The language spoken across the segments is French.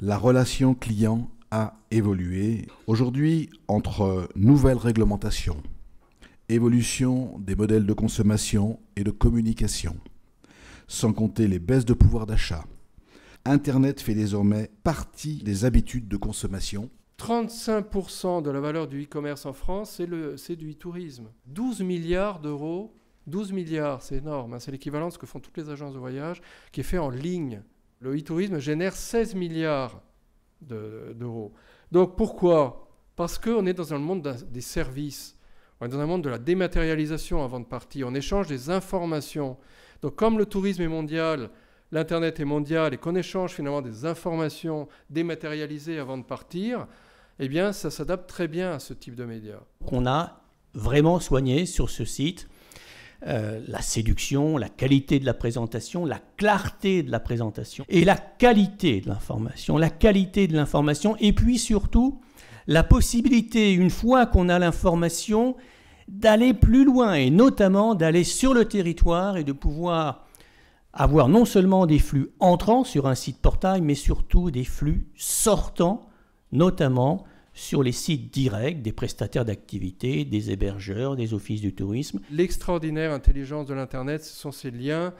La relation client a évolué. Aujourd'hui, entre nouvelles réglementations, évolution des modèles de consommation et de communication, sans compter les baisses de pouvoir d'achat, Internet fait désormais partie des habitudes de consommation. 35% de la valeur du e-commerce en France, c'est du e-tourisme. 12 milliards d'euros, 12 milliards, c'est énorme, hein, c'est l'équivalent de ce que font toutes les agences de voyage, qui est fait en ligne. Le e-tourisme génère 16 milliards d'euros. Donc pourquoi ? Parce qu'on est dans un monde des services, on est dans un monde de la dématérialisation avant de partir, on échange des informations. Donc comme le tourisme est mondial, l'Internet est mondial et qu'on échange finalement des informations dématérialisées avant de partir, eh bien ça s'adapte très bien à ce type de médias. On a vraiment soigné sur ce site la séduction, la qualité de la présentation, la clarté de la présentation et la qualité de l'information, et puis surtout la possibilité, une fois qu'on a l'information, d'aller plus loin et notamment d'aller sur le territoire et de pouvoir avoir non seulement des flux entrants sur un site portail, mais surtout des flux sortants, notamment sur les sites directs des prestataires d'activités, des hébergeurs, des offices du tourisme. L'extraordinaire intelligence de l'Internet, ce sont ces liens.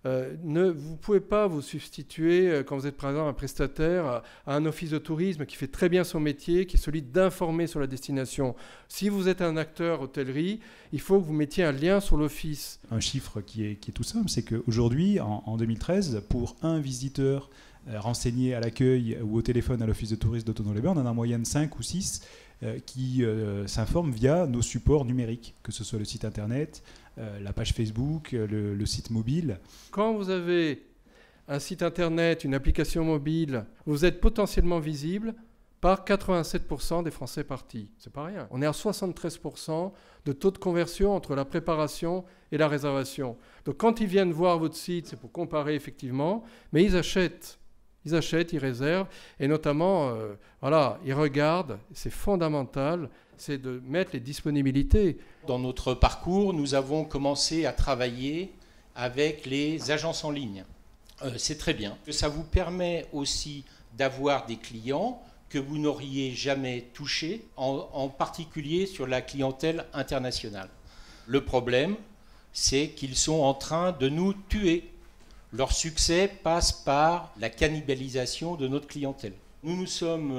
Vous ne pouvez pas vous substituer, quand vous êtes par exemple un prestataire, à un office de tourisme qui fait très bien son métier, qui est celui d'informer sur la destination. Si vous êtes un acteur hôtellerie, il faut que vous mettiez un lien sur l'office. Un chiffre qui est tout simple, c'est qu'aujourd'hui, en 2013, pour un visiteur renseigné à l'accueil ou au téléphone à l'office de tourisme d'Autonome-les-Bains, on en a en moyenne 5 ou 6 qui s'informent via nos supports numériques, que ce soit le site internet, la page Facebook, le site mobile. Quand vous avez un site internet, une application mobile, vous êtes potentiellement visible par 87% des Français partis. C'est pas rien. On est à 73% de taux de conversion entre la préparation et la réservation. Donc quand ils viennent voir votre site, c'est pour comparer effectivement, mais ils achètent. Ils achètent, ils réservent, et notamment, ils regardent, c'est fondamental, c'est de mettre les disponibilités. Dans notre parcours, nous avons commencé à travailler avec les agences en ligne. C'est très bien. Ça vous permet aussi d'avoir des clients que vous n'auriez jamais touchés, en particulier sur la clientèle internationale. Le problème, c'est qu'ils sont en train de nous tuer. Leur succès passe par la cannibalisation de notre clientèle. Nous nous sommes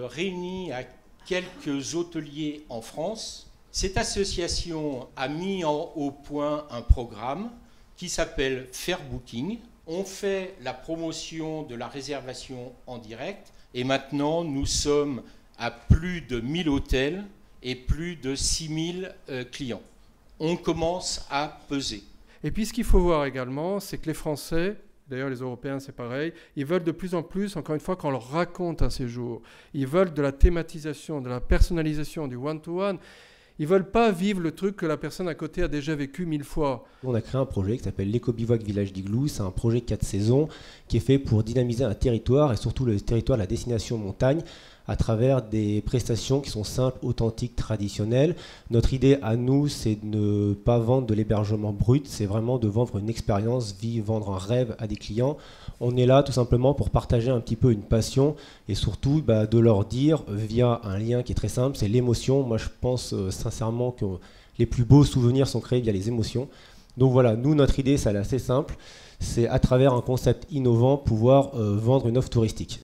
réunis à quelques hôteliers en France. Cette association a mis au point un programme qui s'appelle Fair Booking. On fait la promotion de la réservation en direct et maintenant nous sommes à plus de 1000 hôtels et plus de 6000 clients. On commence à peser. Et puis ce qu'il faut voir également, c'est que les Français, d'ailleurs les Européens c'est pareil, ils veulent de plus en plus, encore une fois, qu'on leur raconte un séjour. Ils veulent de la thématisation, de la personnalisation, du one-to-one. Ils ne veulent pas vivre le truc que la personne à côté a déjà vécu 1000 fois. On a créé un projet qui s'appelle l'Éco-Bivouac Village d'Igloo. C'est un projet 4 saisons qui est fait pour dynamiser un territoire et surtout le territoire de la destination montagne à travers des prestations qui sont simples, authentiques, traditionnelles. Notre idée à nous, c'est de ne pas vendre de l'hébergement brut, c'est vraiment de vendre une expérience, vendre un rêve à des clients. On est là tout simplement pour partager un petit peu une passion et surtout de leur dire via un lien qui est très simple, c'est l'émotion. Moi je pense sincèrement que les plus beaux souvenirs sont créés via les émotions. Donc voilà, nous notre idée c'est assez simple, c'est à travers un concept innovant pouvoir vendre une offre touristique.